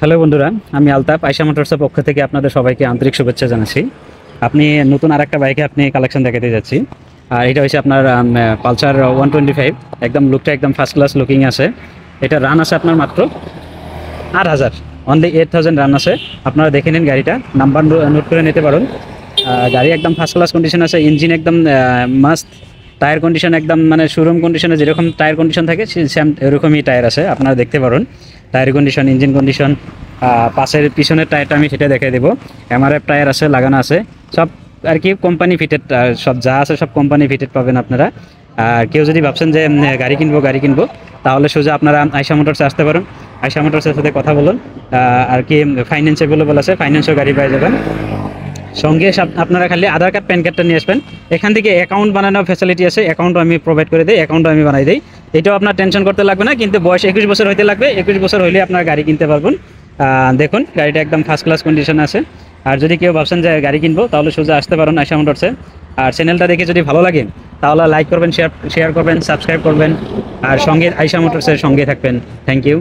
Hello বন্ধুরা, আমি আলতাফ আয়শা মোটরসের পক্ষ থেকে আপনাদের সবাইকে আন্তরিক শুভেচ্ছা জানাচ্ছি। আপনি নতুন আরেকটা বাইকে আপনি কালেকশন দেখাতে যাচ্ছি। আর এটা হচ্ছে আপনার পালসার 125। একদম লুকটা একদম ফার্স্ট ক্লাস লুকিং আছে। এটা রান আছে আপনার মাত্র 8,000, অনলি 8,000 রান আছে। আপনারা দেখে নিন গাড়িটা, নাম্বার নোট করে নিতে পারেন। গাড়ি একদম ফার্স্ট ক্লাস কন্ডিশন আছে, ইঞ্জিন একদম মাস্ট, টায়ার কন্ডিশন একদম মানে শোরুম কন্ডিশনে যেরকম টায়ার কন্ডিশন থাকে সেম এরকমই টায়ার আছে, আপনারা দেখতে পারেন। টায়ার কন্ডিশন, ইঞ্জিন কন্ডিশন, পাশের পিছনের টায়ারটা আমি সেটা দেখাই দেবো। এমআরএফ টায়ার আছে, লাগানো আছে সব আর কি, কোম্পানি ফিটেড। সব যা আছে সব কোম্পানি ফিটেড পাবেন আপনারা। আর কেউ যদি ভাবছেন যে গাড়ি কিনবো তাহলে সোজা আপনারা আয়শা মোটরসে আসতে পারেন। আয়শা মোটরসের সাথে কথা বলুন। আর কি ফাইন্যান্স অ্যাভেলেবল আছে, ফাইন্যান্সও গাড়ি পেয়ে যাবেন। সঙ্গে আপনারা খালি আধার কার্ড, প্যান কার্ডটা নিয়ে আসবেন। এখান থেকে অ্যাকাউন্ট বানানোর ফ্যাসিলিটি আছে, অ্যাকাউন্টও আমি প্রোভাইড করে দিই, অ্যাকাউন্টও আমি বানাই দিই। এটাও আপনার টেনশন করতে লাগবে না, কিন্তু বয়স 21 বছর হইতে লাগবে। 21 বছর হইলে আপনার গাড়ি কিনতে পারবেন। দেখুন গাড়িটা একদম ফার্স্ট ক্লাস কন্ডিশন আছে। আর যদি কেউ ভাবছেন যে গাড়ি কিনবো তাহলে সোজা আসতে পারেন আয়শা মোটরসে। আর চ্যানেলটা দেখে যদি ভালো লাগে তাহলে লাইক করবেন, শেয়ার করবেন, সাবস্ক্রাইব করবেন। আর সঙ্গে আয়শা মোটরসের সঙ্গে থাকবেন। Thank you.